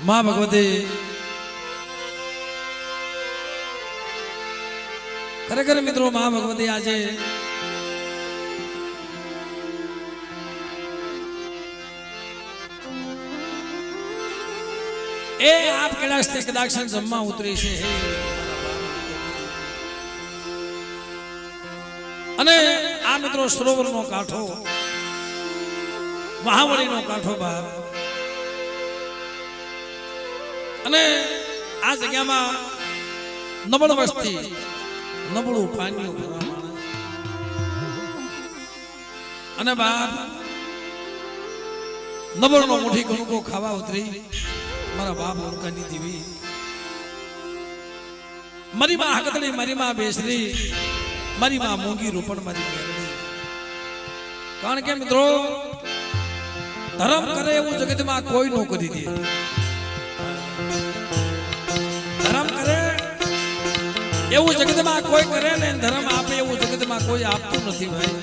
मां भगवती खरेखर मित्रों मां भगवती आज ए आप कैलाश से कदाक्ष जम्मा उतरी છે અને આ મિત્રો સરોવરનો કાંઠો મહાવળીનો કાંઠો બાપ અને આ જગ્યામાં નબળ વસ્તી નબળું પાણી અને બાપ નબળનો મુઠ્ઠી કણુકો ખાવા ઉતરી મારા બાપ ઓળખાની દેવી મારી માં હકતડી મારી માં બેસરી મારી માં મોંઘી રૂપણ મારી મેરડી કારણ કે મિત્રો ધર્મ કરે એવું જગતમાં કોઈ નો કરી દે ધર્મ કરે એવું જગતમાં કોઈ કરે ને ધર્મ આપે એવું જગતમાં કોઈ આપતું નથી ભાઈ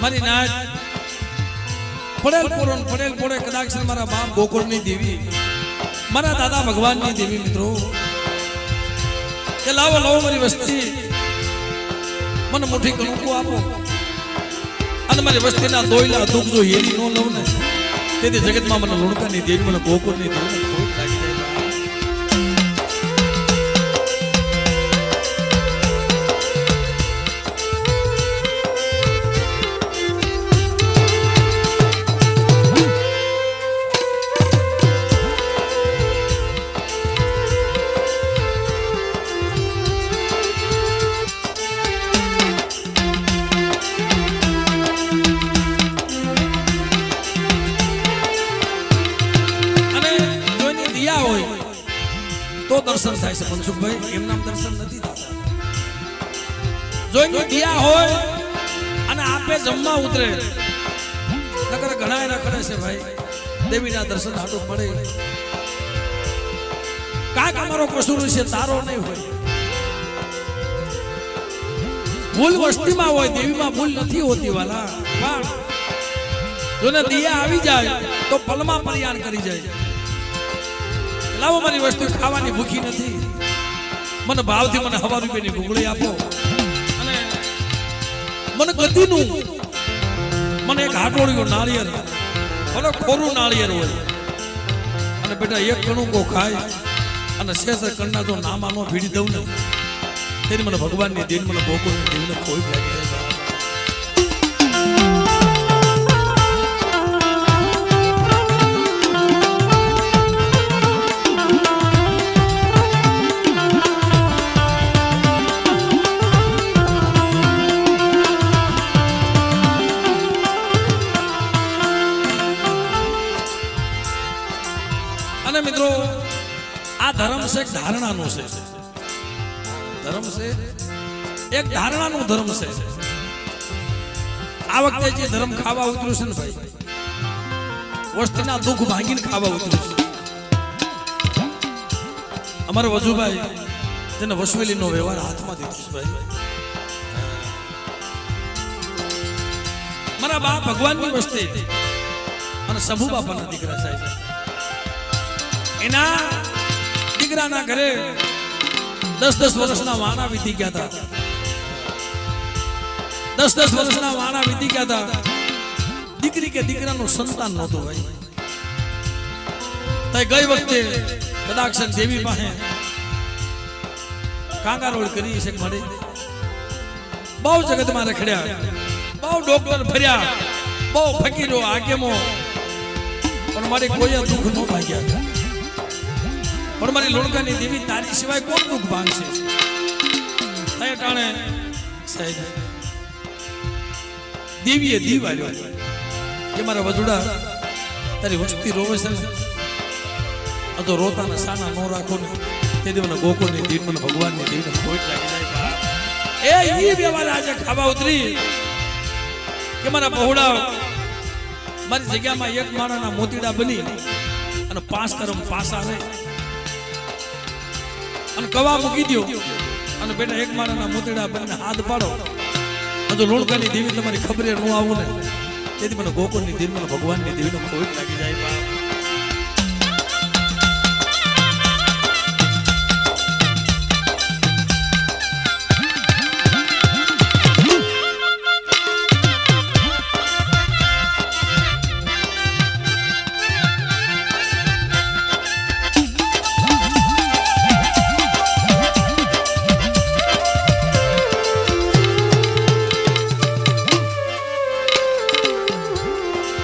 મારી નાચ પડેલ પૂરણ પડેલ પોડે કદાચ મારા બાપ ગોકુળની દેવી મારા દાદા ભગવાનની દેવી મિત્રો કે લાવો લાવો મારી વસ્તી મને મુઠ્ઠી કણુકો આપો અને મારી વસ્તીના દોયલા દુઃખ જો હેરી ન લઉં ને તેથી જગતમાં મને લુણકાની દેવી મને ગોકુળની દેવી ખોટ લાગી જાય તો દર્શન થાય છે મનસુખભાઈ એમ નામ દર્શન નથી થતા જોઈને દિયા હોય અને આપે જમવા ઉતરે નકર ઘણા એના કરે છે ભાઈ દેવીના દર્શન હાટું પડે કાક અમારો કસૂર છે તારો નહીં હોય ભૂલ વસ્તીમાં હોય દેવીમાં ભૂલ નથી હોતી વાલા પણ જોને દિયા આવી જાય તો પલમાં પરિયાણ કરી જાય લાવો મારી વસ્તુ ખાવાની ભૂખી નથી મને ભાવથી મને 1,000 રૂપિયાની ભૂગળી આપો અને મને ગતિનું મને એક હાટોળિયું નાળિયેર ભલે ખોરું નાળિયેર હોય અને બેટા એક કણુકો ખાય અને શેષ કણના જો નામા નો ભીડી દઉં ને તેની મને ભગવાનની દેન મને ગોકુળની દેવીને કોઈ લાગી જાય મિત્રો આ ધર્મ છે એક ધારણાનું છે ધર્મ છે એક ધારણાનું ધર્મ છે આ વખતે જે ધર્મ ખાવા ઉતર્યું છે ને ભાઈ વસ્તીના દુઃખ ભાંગીને ખાવા ઉતર્યું છે અમારા વજુભાઈ જેને વસવેલીનો વ્યવહાર હાથમાં દીધો છે ભાઈ મારા બાપ ભગવાનની વસ્તી અને શંભુ બાપાના દીકરા સાહેબ એના દીકરાના ઘરે 10-10 વર્ષના વાણા વીતી ગયા હતા 10-10 વર્ષના વાણા વીતી ગયા હતા દીકરી કે દીકરાનું સંતાન નહોતું ભાઈ તઈ ગઈ વખતે કદાક્ષન દેવી પાસે કાંગારોળ કરી છે મળે બહુ જગતમાં રખડ્યા બહુ ડોક્ટર ફર્યા બહુ ફકીરો હાકેમો પણ મારી કોઈ દુઃખ ન ભાગ્યા પણ મારી લોણકાની દેવી તારી સિવાય કોણ દુઃખ ભાંગશે તય ટાણે સાહેબ દેવીએ દીવ આવ્યો કે મારા વજુડા તારી વસ્તી રોવે છે આ તો રોતાના સાના નો રાખો ને તે મને ગોકુળની દીન મને ભગવાનની દીન કોઈ લાગી જાય એ વ્યવહાર આજે ખાવા ઉતરી કે મારા બહુડા મારી જગ્યામાં એક માણાના મોતીડા બની અને 5 કરમ પાસા રહે અને કવા મૂકી દો અને બેટા એક માણાના મોતીડા બનીને હાથ પાડો જો લોણકાની દેવી તમારી ખબરે ન આવું ને તેથી મને ગોકુળની દીન મને ભગવાનની દેવીનો કોઈ લાગી જાય બાપ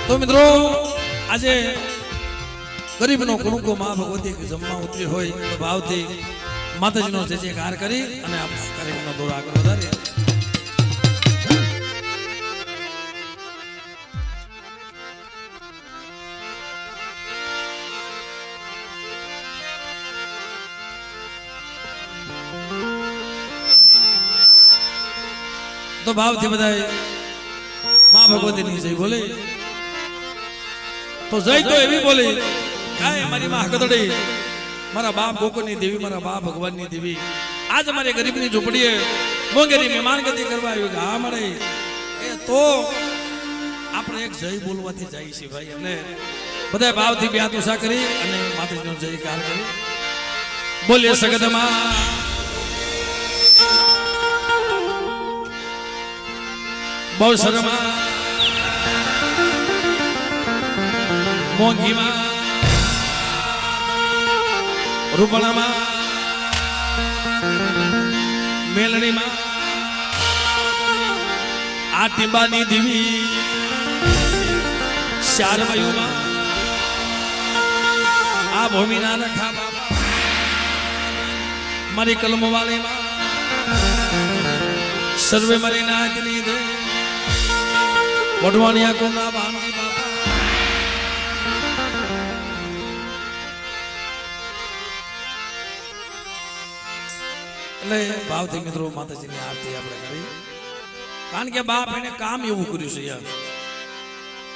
તો મિત્રો આજે ગરીબનો કુણકો માં ભગવતી જમવા ઉતરી હોય તો ભાવથી માતાજીનો જે જયકાર કરી અને આપણા કાર્યક્રમનો દોર આગળ વધારીએ તો ભાવથી બધાય માં ભગવતીની જય બોલે તો જય તો એવી બોલી કાય મારી માં હકતડી મારા બાપ ગોકુળની દેવી મારા બાપ ભગવાનની દેવી આજ અમારી ગરીબની ઝૂંપડીએ મોંઘેરી મહેમાનગતિ કરવા આવ્યો હા મળે એ તો આપણે એક જય બોલવાથી જાય છે ભાઈ એટલે બધા ભાવથી બે હાથ ઊંચા કરી અને માતાજીનો જયકાર કરી બોલીએ સગદમાં બહુ શરમા મોંઘીમાં રૂપણામાં મેલણીમાં આ ટીંબાની દીવી શારવયુમાં આ ભૂમિના રખા બાબા મારી કલમ વાળીમાં સર્વે મારી નાચની દે વઢવાણિયા કોના બાણજી બાબા એટલે ભાવથી મિત્રો માતાજીની આરતી આપણે કરી કારણ કે બાપ એને કામ એવું કર્યું છે યાર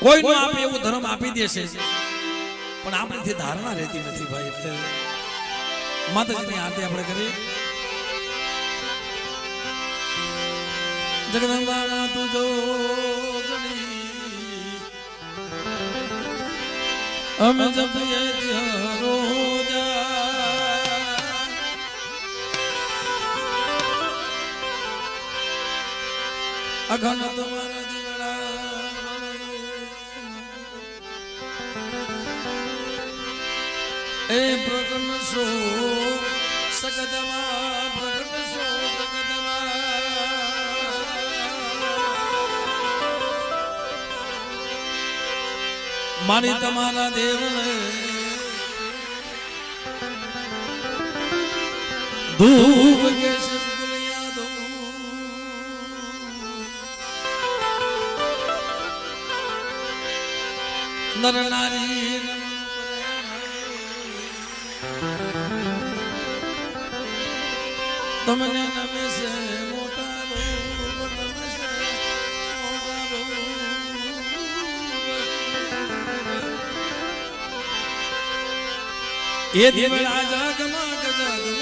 કોઈ નો આપે એવું ધર્મ આપી દેશે પણ આપણેથી ધારણા રહેતી નથી ભાઈ એટલે માતાજીની આરતી આપણે કરી જગદંબા તું જો हम जब ये रोजा अघन तुम्हारा जीवड़ा ए प्रकट सो सकदमा प्रकट सो सकदमा मानी तमारा देव धूप के सिलसिलिया दो नर नारी तुमने नमे से मोटा लो नमे से मोटा लो ये दिवड़ा जगमग जगमग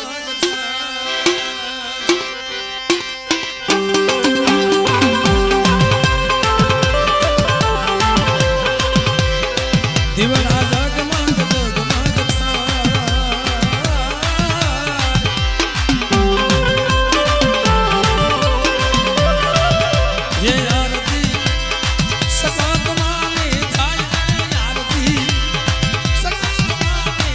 दिवड़ा जगमग जगमग ये आरती सकातमानी थाई आरती सकातमानी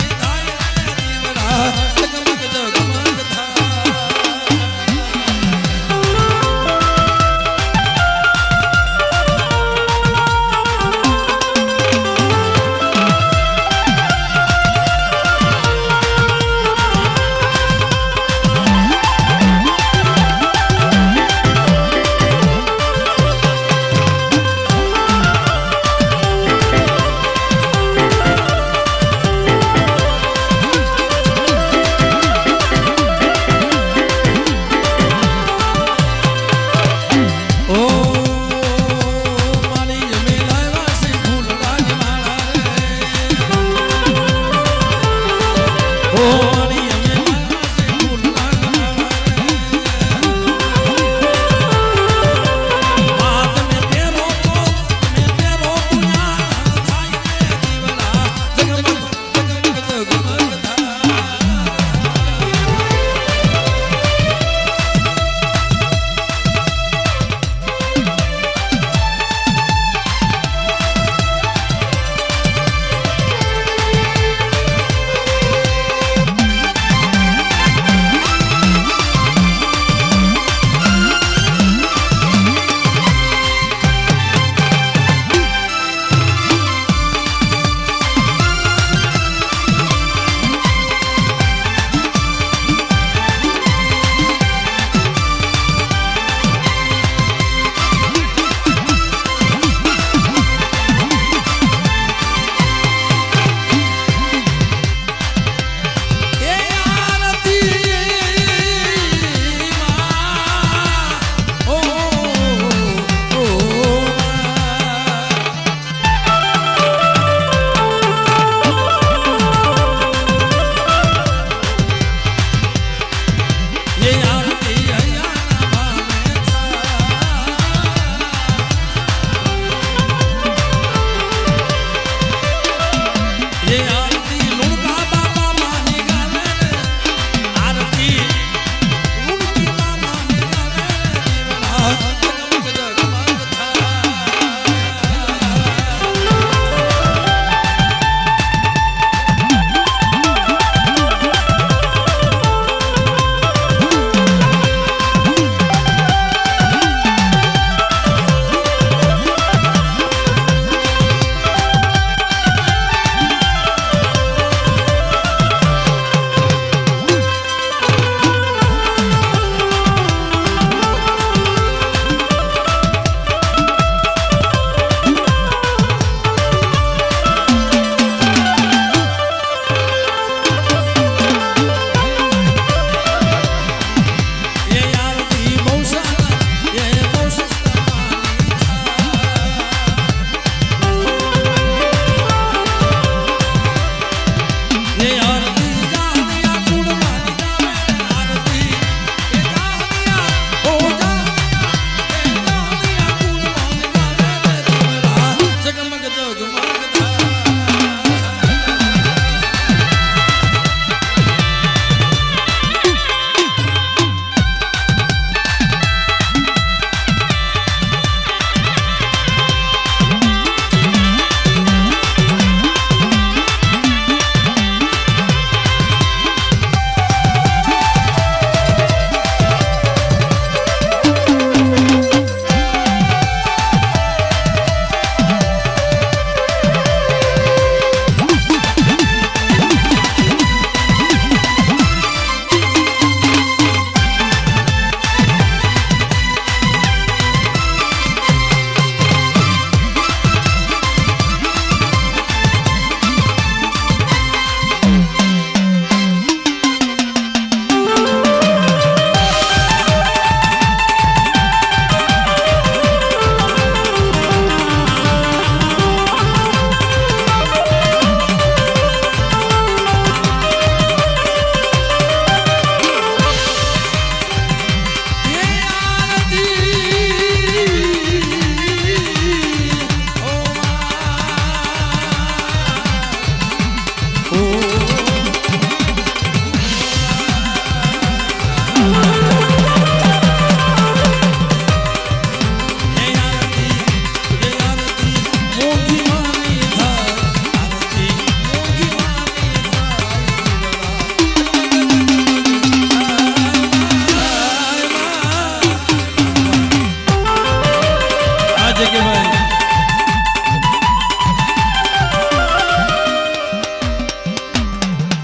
છે કે ભાઈ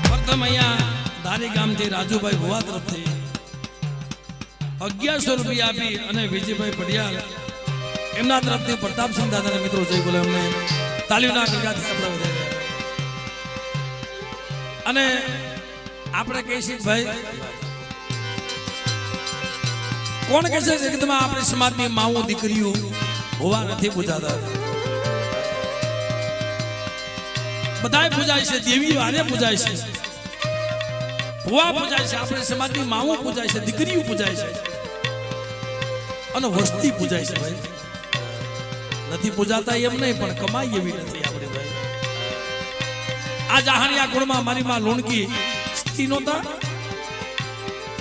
પ્રથમ અહીંયા ધારી ગામથી રાજુભાઈ ભુવા તરફથી 1100 રૂપિયા આપી અને વિજયભાઈ પડિયાલ એમના તરફથી પ્રતાપસિંહ દાદાના મિત્રો જય બોલે અમને તાલીઓના ગણગાથી આપણે વધારે અને આપણે કહીશું ભાઈ કોણ કહે છે કે તમે આપણી સમાજની માઓ દીકરીઓ હોવા નથી પૂજાતા બધાય પૂજાય છે દેવીઓ આને પૂજાય છે ભુવા પૂજાય છે આપણી સમાજની માઓ પૂજાય છે દીકરીઓ પૂજાય છે અને વસ્તી પૂજાય છે ભાઈ નથી પૂજાતા એમ નહીં પણ કમાઈ એવી નથી આપણે ભાઈ આ જહાનિયા કુળમાં મારી માં લોણકી સ્ત્રી નહોતા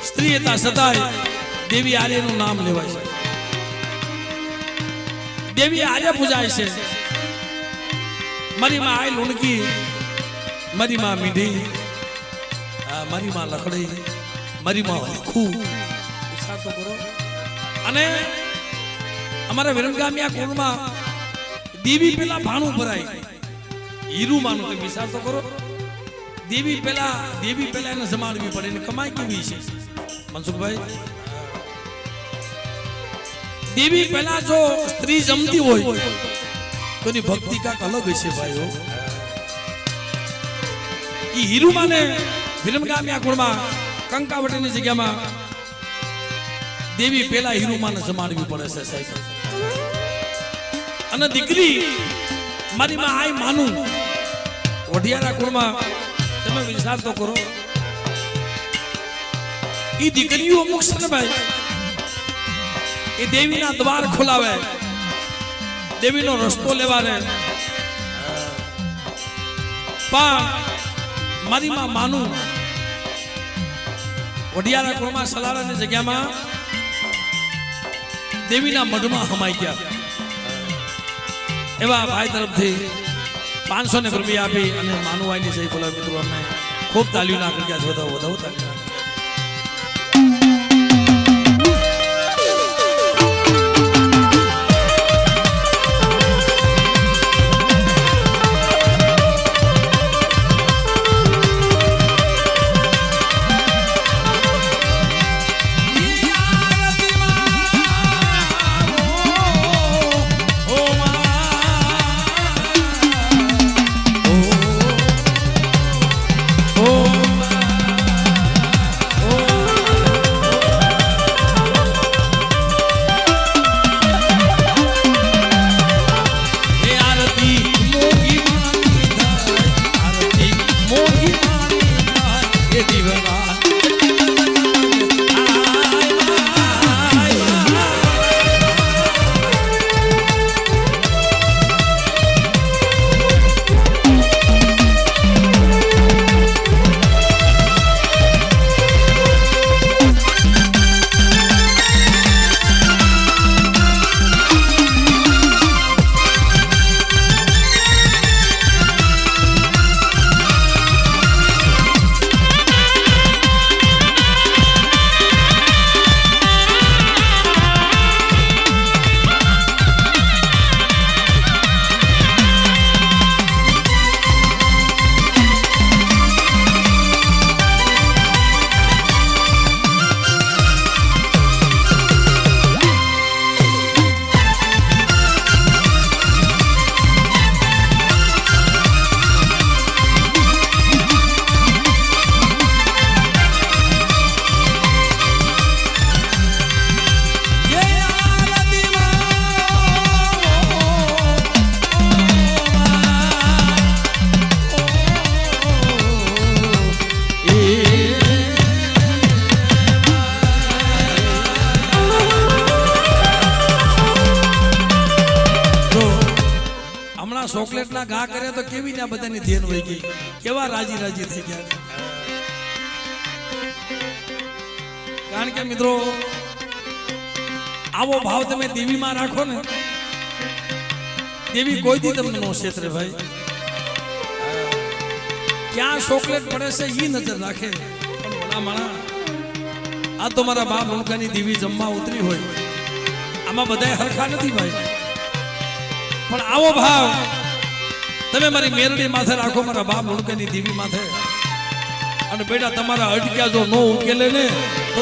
સ્ત્રી હતા સદાય દેવી આર્યનું નામ લેવાય છે દેવી આર્ય પૂજાય છે મારી માં આય લોણકી મારી માં મીઠી મારી માં લખડી મારી માં લખું વિચાર તો કરો અને અમારા વિરમગામિયા કુળમાં દેવી પેલા ભાણું ભરાય હીરું માનું તો વિચાર તો કરો દેવી પેલા એને જમાડવી પડે એની કમાઈ કેવી છે મનસુખભાઈ દેવી પેલા જો સ્ત્રી જમતી હોય તો એની ભક્તિ કાંક અલગ હશે ભાઈઓ એ હીરુમાને વિરમગામિયા કુળમાં કંકાવટીની જગ્યામાં દેવી પેલા હીરુમાને જમાડવી પડે છે સાહેબ અને દીકરી મારી માં આય માનું વઢિયારા કુળમાં તમે વિચાર તો કરો એ દીકરીઓ અમુક છે ને ભાઈ એ દેવીના દ્વાર ખોલાવે દેવીનો રસ્તો લેવાને પણ મારી માં માનું વઢિયારા કુળમાં સલારાની જગ્યામાં દેવીના મઢમાં હમાઈ ગયા એવા ભાઈ તરફથી 500 રૂપિયા આપી અને માનુભાઈની સહી બોલાવી મિત્રો અમને ખૂબ તાલીઓના ગણગાથી વધાવો તાલીઓના ચોકલેટના ઘા કર્યા તો કેવી ને બધાની ધ્યાન વહી ગઈ કેવા રાજી રાજી થઈ ગયા કારણ કે મિત્રો આવો ભાવ તમે દેવીમાં રાખો ને દેવી કોઈ દી તમને નો ક્ષેત્રે ભાઈ ક્યાં ચોકલેટ પડે છે ઈ નજર રાખે પણ ભલા માણા આ તો મારા બાપ લોકાની દેવી જમવા ઉતરી હોય આમાં બધાય હરખા નથી ભાઈ પણ આવો ભાવ તમે મારી મેરડી માથે રાખો, મારા બાપ લુણકાની દેવી માથે, અને બેટા તમારા અટક્યા જો નો ઉકેલે ને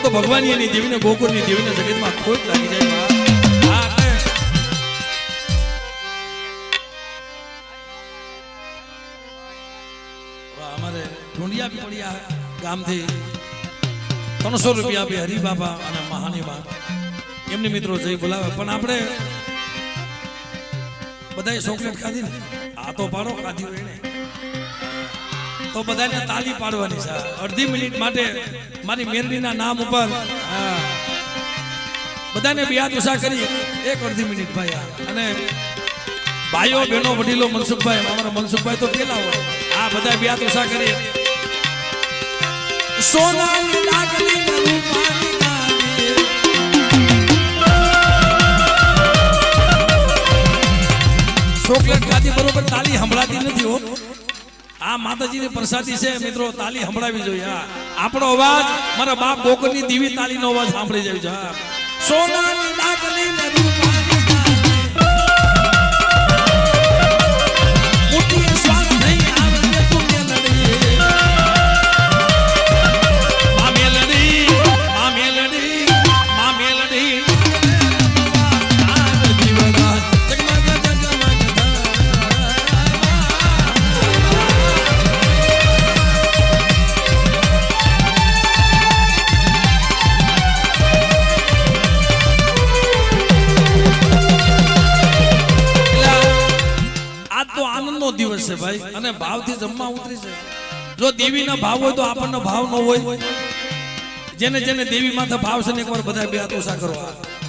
તો ભગવાનની એની દેવીને ગોકુળની દેવીને જગતમાં ખોટ લાગી જાય. અમારે ઢુંડિયા પીપળિયા ગામથી 300 રૂપિયા આપી હરિબાબા અને મહાનીબા એમની મિત્રો જઈ બોલાવે. પણ આપણે બધાએ ચોકલેટ ખાધી ને, આ તો પાડો ખાધી હોય ને તો બધાને તાલી પાડવાની છે. અડધી મિનિટ માટે મારી મેરડીના નામ ઉપર બધાને બિયાદ ઉષા કરી એક અડધી મિનિટ ભાઈ. અને ભાઈઓ બહેનો વડીલો મનસુખભાઈ, અમારા મનસુખભાઈ તો પેલા હોય, આ બધા બિયાદ ઉષા કરી. સોનાની ડાકલી ને રૂપાની નાની ચોકલેટ ખાધી બરોબર તાલી સંભળાતી નથી હો. આ માતાજીની પ્રસાદી છે મિત્રો, તાલી સંભળાવી જોઈએ. આપણો અવાજ મારા બાપ ગોકુળની દેવી તાલીનો અવાજ સાંભળી જાય છે. સોનાની ડાકલી ને રૂપાની મોટી સ્વાદ નહીં આવે તું મેલડી, માં મેલડી, માં મેલડી, માં મેલડી જીવના જગમગ જગમગ. દિવસ છે ભાઈ, અને ભાવથી જમવા ઉતરી છે. જો દેવીના ભાવ હોય તો આપણને ભાવ ન હોય. જેને જેને દેવી માથે ભાવ છે ને એકવાર બધા બે હાથ ઊંચા કરો,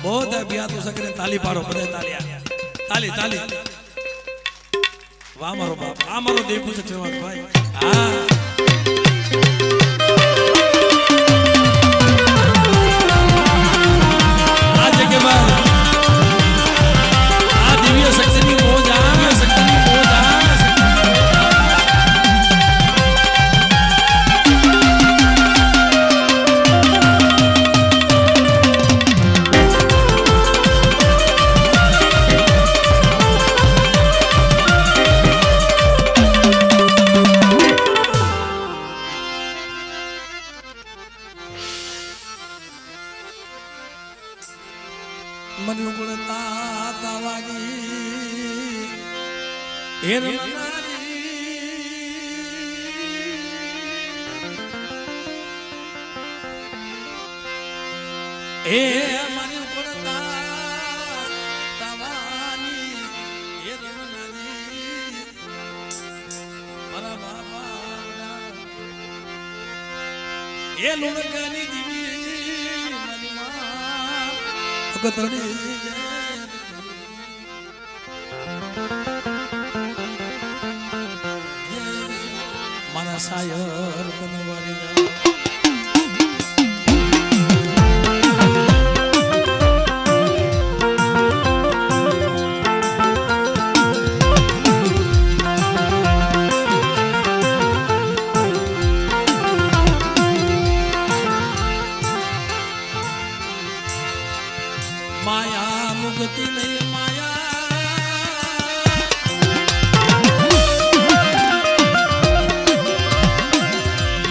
બધા બે હાથ ઊંચા કરીને તાલી પાડો, બધા તાલી તાલી તાલી. વાહ મારો બાપ, આ મારો દેવ પૂજક છે ભાઈ. હા આ જગ્યામાં આ દિવ્ય શક્તિની મોજ, આ શક્તિની મોજ, મને ગુણતા તાવાની હેર એ મને ગુણતા તાવાની હેર મારા બાબા એ લુણકાની દીવી મારા શાયર બનવાની જાય. માયા મુક્તિ નહીં, માયા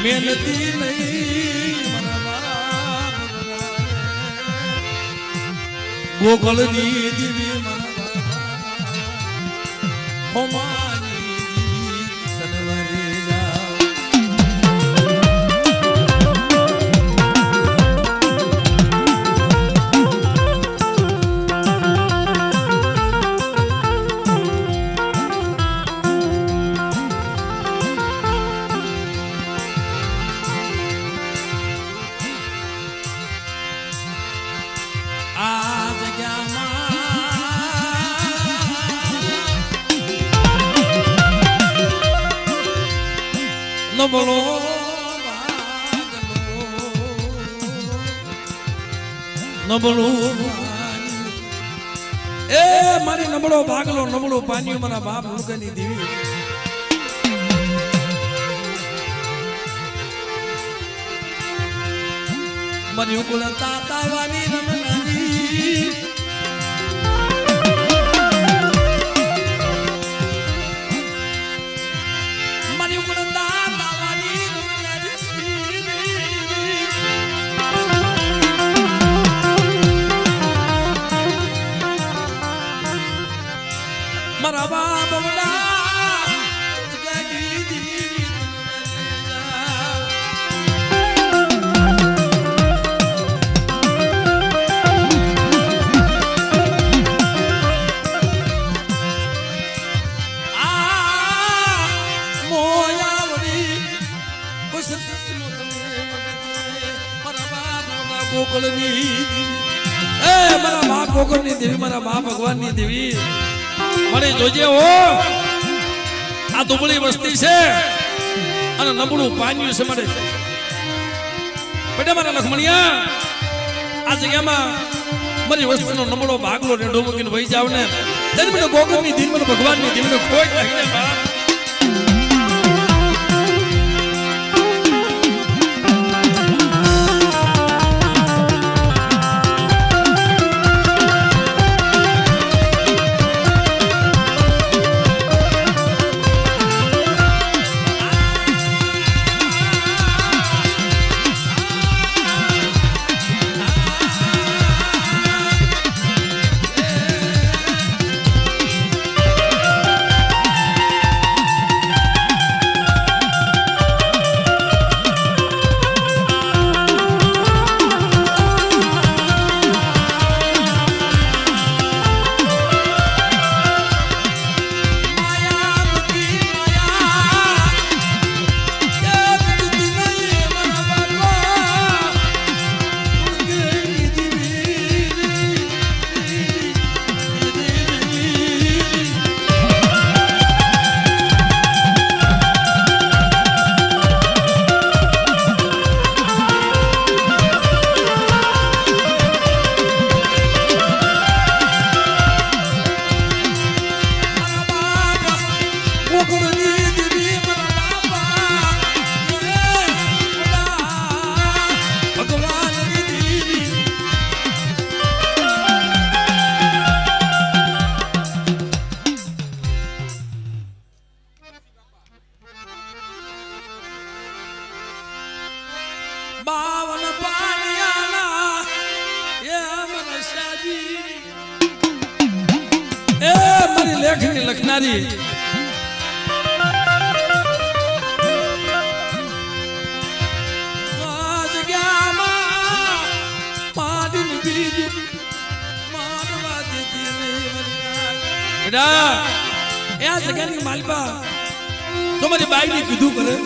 મહેનતી નહીં, ગોકળની દેવી હોમાની દેવી કનવરી જા. નબળો નબળો એ મારી નબળો ભાગલો નબળો પાન્યું મારા બાપ લુણકાની દેવી. મારી ઉકુલ તાતાવાની રમનાની મારા બાપ વડા મારા બાપ ગોકળની દેવી મારા બાપ ભગવાનની દેવી મને જોજે હો આ દુબળી વસ્તી છે અને નબળું પાન્યું છે મને બેટા મારા લખમણિયા આ જગ્યામાં મારી વસ્તીનો નબળો ભાગલો ને ડોમકીને વહી જાવ ને ત્યારે મને ગોકળની દેવી મને ભગવાનની દેવીને ખોટ લાગીને બાપ બાવન પાનિયાના એ મનસાજી એ મારી લેખની લખનારી આજ ગયામાં પાડીને બીજ મારવા દીધી બેટા એ આ જગ્યાની માલપા તો મારી બાઈની કીધું કરે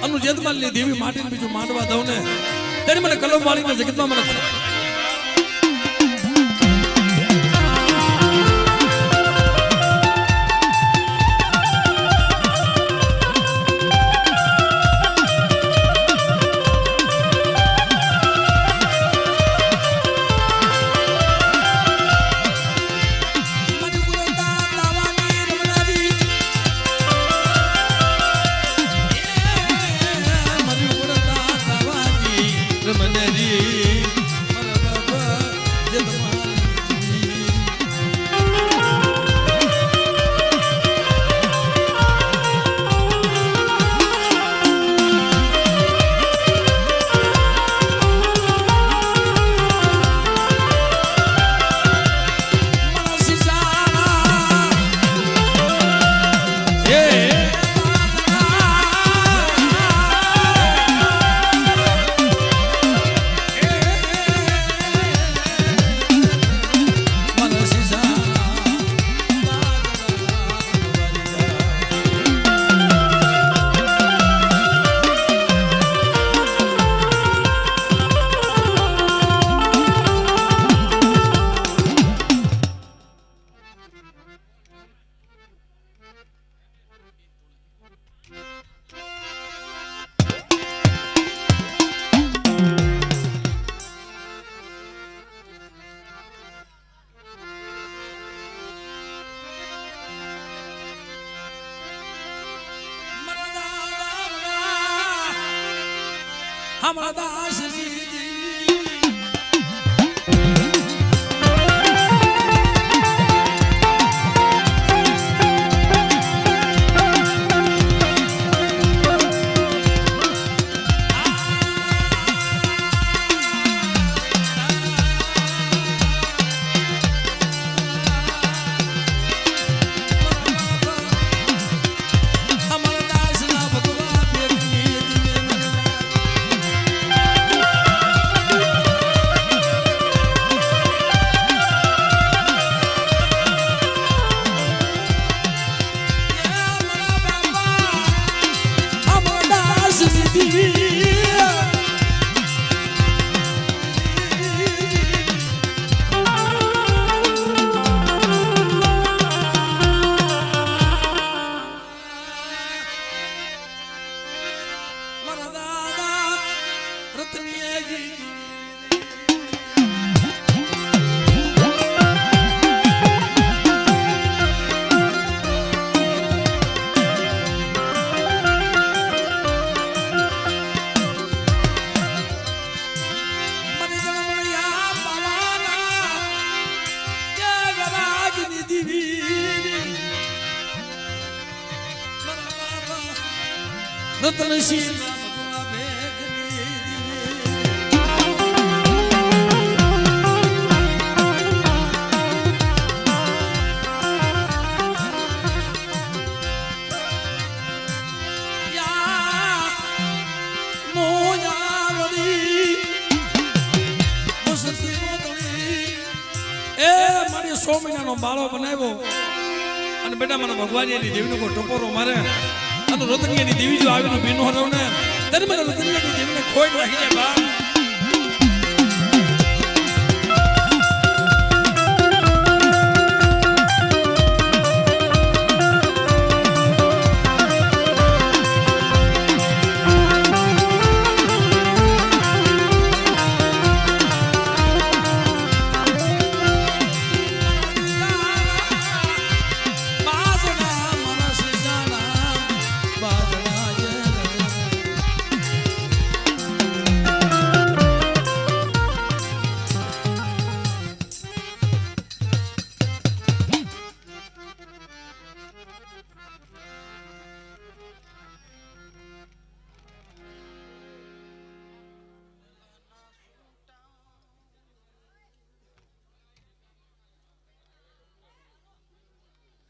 અનુ જેતમાલની દેવી માટીને બીજું માંડવા દઉં ને ત્યારે મને કલમ વાળીને જગતમાં મને हमारा दास રતનશીલ સો મહિનાનો બાળો બનાવ્યો અને બેટા મને ભગવાનની દેવીનો કોઈ ટપોરો મારે અને રતનિયાની દેવી જો આવીને ભીનો હરવ ને ત્યારે મને રતનિયાની દેવીને ખોઈ નાખી જાય બા